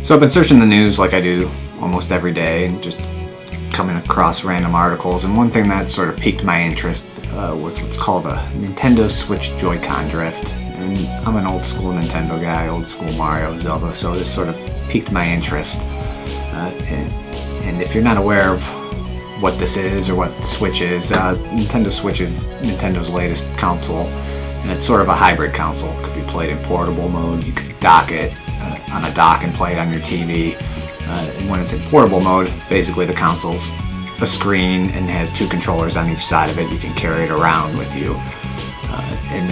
So I've been searching the news like I do almost every day and just coming across random articles, and one thing that sort of piqued my interest was what's called a Nintendo Switch Joy-Con drift. And I'm an old school Nintendo guy, old school Mario, Zelda, so this sort of piqued my interest. And if you're not aware of what this is or what Switch is, Nintendo Switch is Nintendo's latest console, and it's sort of a hybrid console. It could be played in portable mode. You could dock it on a dock and play it on your TV. And when it's in portable mode, basically the console's a screen and has two controllers on each side of it. You can carry it around with you. And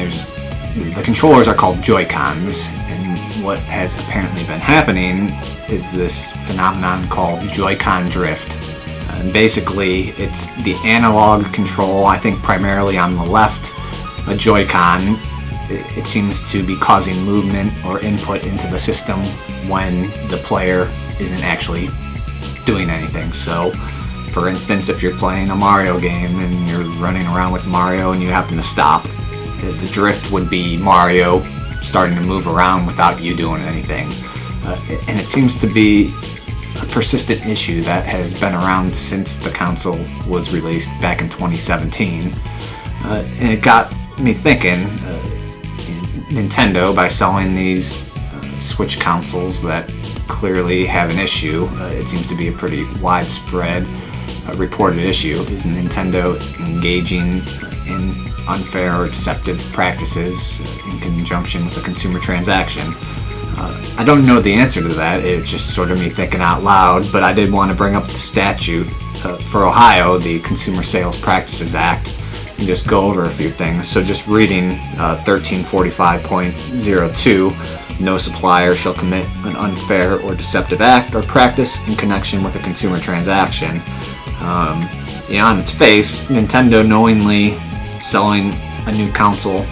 the controllers are called Joy-Cons, and what has apparently been happening is this phenomenon called Joy-Con drift. And basically, it's the analog control, I think primarily on the left, a Joy-Con. It seems to be causing movement or input into the system when the player isn't actually doing anything. So, for instance, if you're playing a Mario game and you're running around with Mario and you happen to stop, the drift would be Mario starting to move around without you doing anything. And it seems to be a persistent issue that has been around since the console was released back in 2017. And it got me thinking, Nintendo, by selling these Switch consoles that clearly have an issue, it seems to be a pretty widespread reported issue, is Nintendo engaging in unfair or deceptive practices in conjunction with a consumer transaction. I don't know the answer to that. It's just sort of me thinking out loud, but I did want to bring up the statute for Ohio, the Consumer Sales Practices Act, and just go over a few things. So just reading 1345.02, no supplier shall commit an unfair or deceptive act or practice in connection with a consumer transaction. On its face, Nintendo knowingly selling a new console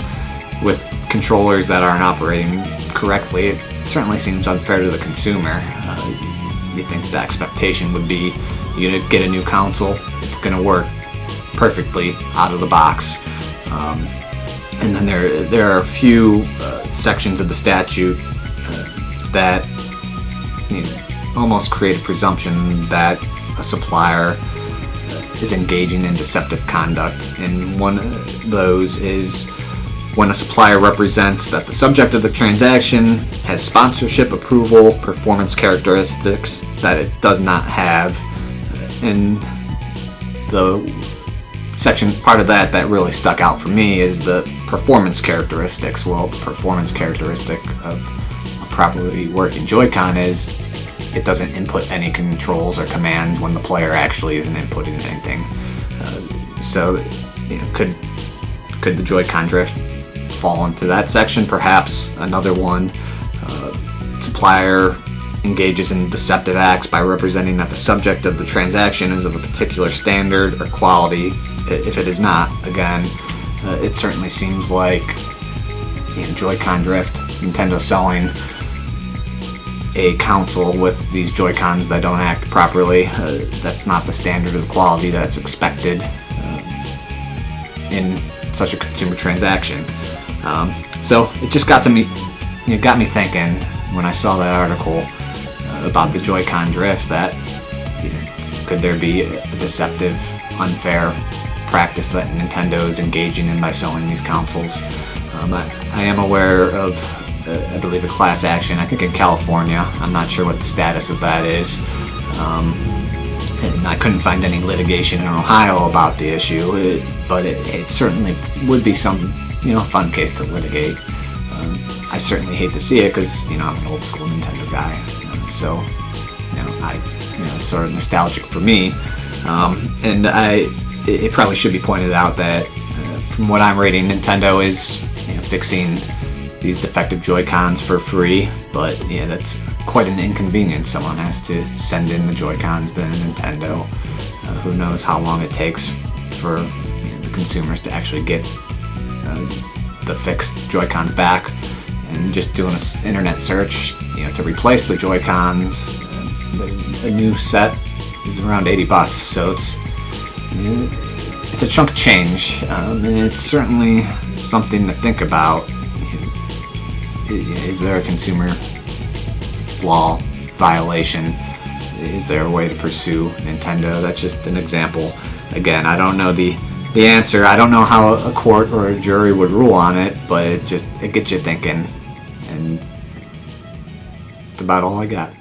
with controllers that aren't operating correctly, it certainly seems unfair to the consumer. You think the expectation would be you get a new console, it's going to work perfectly out of the box. And then there are a few sections of the statute that almost create a presumption that a supplier is engaging in deceptive conduct. And one of those is when a supplier represents that the subject of the transaction has sponsorship, approval, performance characteristics that it does not have. And the section part of that really stuck out for me is the performance characteristics. Well, the performance characteristic of a properly working Joy-Con is it doesn't input any controls or commands when the player actually isn't inputting anything. Could the Joy-Con drift fall into that section? Perhaps. Another one, supplier engages in deceptive acts by representing that the subject of the transaction is of a particular standard or quality. If it is not, again, it certainly seems like Joy-Con drift, Nintendo selling a console with these Joy-Cons that don't act properly. That's not the standard of the quality that's expected in such a consumer transaction. So it just got me thinking when I saw that article about the Joy-Con drift, that could there be a deceptive, unfair practice that Nintendo is engaging in by selling these consoles. I am aware of, I believe, a class action, I think in California. I'm not sure what the status of that is. And I couldn't find any litigation in Ohio about the issue, but it certainly would be some fun case to litigate. I certainly hate to see it because I'm an old school Nintendo guy, so it's sort of nostalgic for me. And it probably should be pointed out that from what I'm reading, Nintendo is fixing these defective Joy-Cons for free, but that's quite an inconvenience. Someone has to send in the Joy-Cons to Nintendo. Who knows how long it takes for the consumers to actually get the fixed Joy-Cons back. And just doing an internet search, to replace the Joy-Cons, a new set is around $80, so it's a chunk of change. And it's certainly something to think about. Is there a consumer law violation. Is there a way to pursue Nintendo? That's just an example. Again, I don't know the answer. I don't know how a court or a jury would rule on it, but it gets you thinking, and that's about all I got.